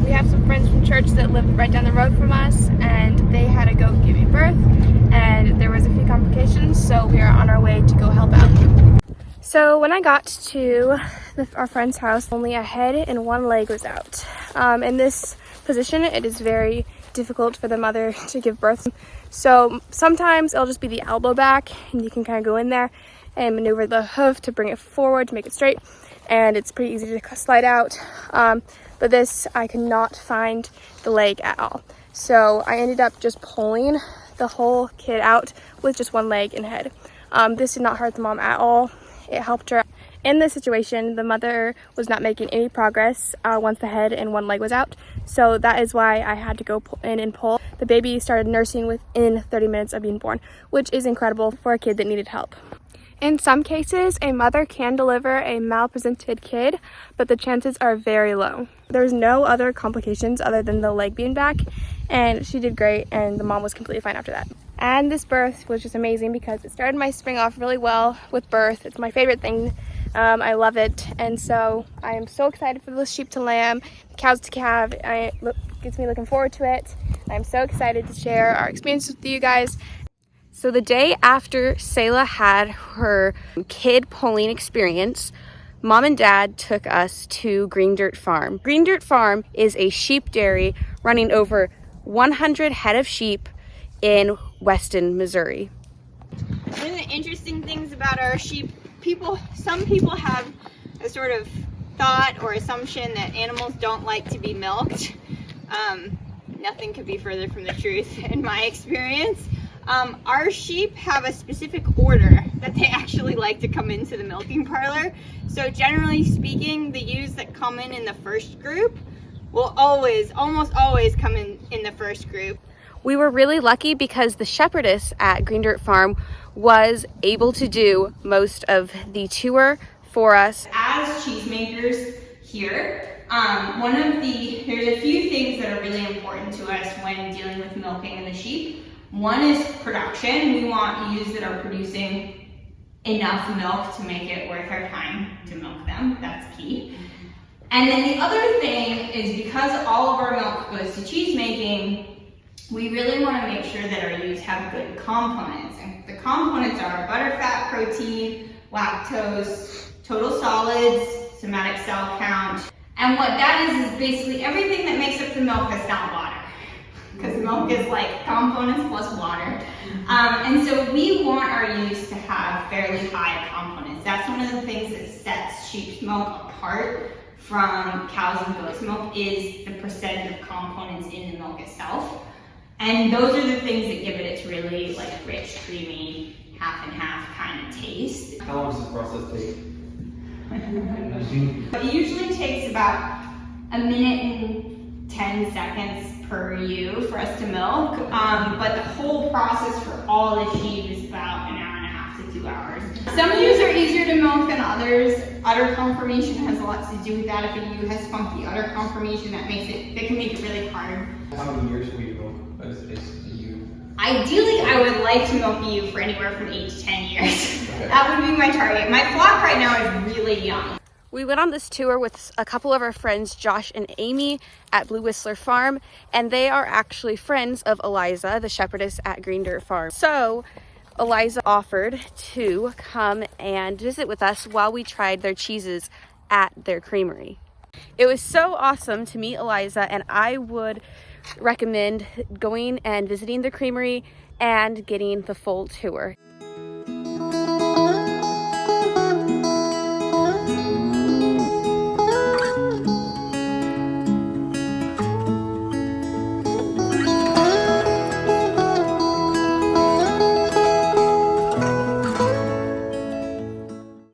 We have some friends from church that live right down the road from us, and they had to go give me birth, and there was a few complications, so we are on our way to go help out. So when I got to our friend's house, only a head and one leg was out. In this position, it is very difficult for the mother to give birth. So sometimes it'll just be the elbow back, and you can kind of go in there and maneuver the hoof to bring it forward to make it straight, and it's pretty easy to slide out. But this, I could not find the leg at all. So I ended up just pulling the whole kid out with just one leg and head. This did not hurt the mom at all. It helped her. In this situation, the mother was not making any progress once the head and one leg was out. So that is why I had to go in and pull. The baby started nursing within 30 minutes of being born, which is incredible for a kid that needed help. In some cases, a mother can deliver a malpresented kid, but the chances are very low. There's no other complications other than the leg being back, and she did great, and the mom was completely fine after that. And this birth was just amazing because it started my spring off really well with birth. It's my favorite thing. I love it, and so I am so excited for the sheep to lamb, cows to calf. Gets me looking forward to it. I'm so excited to share our experience with you guys. So the day after Selah had her kid pulling experience, Mom and Dad took us to Green Dirt Farm. Green Dirt Farm is a sheep dairy running over 100 head of sheep in Weston, Missouri. One of the interesting things about our sheep, some people have a sort of thought or assumption that animals don't like to be milked. Nothing could be further from the truth in my experience. Our sheep have a specific order that they actually like to come into the milking parlor. So generally speaking, the ewes that come in the first group will almost always come in the first group. We were really lucky because the Shepherdess at Green Dirt Farm was able to do most of the tour for us. As cheesemakers here, there's a few things that are really important to us when dealing with milking the sheep. One is production. We want ewes that are producing enough milk to make it worth our time to milk them. That's key. And then the other thing is, because all of our milk goes to cheese making, we really want to make sure that our ewes have good components. And the components are butterfat, protein, lactose, total solids, somatic cell count. And what that is basically everything that makes up the milk that's not water. Because milk is like components plus water. And so we want our ewes to have fairly high components. That's one of the things that sets sheep's milk apart from cows and goats' milk, is the percentage of components in the milk itself. And those are the things that give it its really like rich, creamy, half and half kind of taste. How long does this process take? It usually takes about a minute and 10 seconds per ewe for us to milk, but the whole process for all the sheep is about an hour and a half to 2 hours. Some ewes are easier to milk than others. Udder conformation has a lot to do with that. If a ewe has funky udder conformation, that can make it really hard. How many years will you milk as a ewe? Ideally, I would like to milk a ewe for anywhere from 8 to 10 years. Okay. That would be my target. My flock right now is really young. We went on this tour with a couple of our friends, Josh and Amy, at Blue Whistler Farm, and they are actually friends of Eliza, the shepherdess at Green Dirt Farm. So Eliza offered to come and visit with us while we tried their cheeses at their creamery. It was so awesome to meet Eliza, and I would recommend going and visiting the creamery and getting the full tour.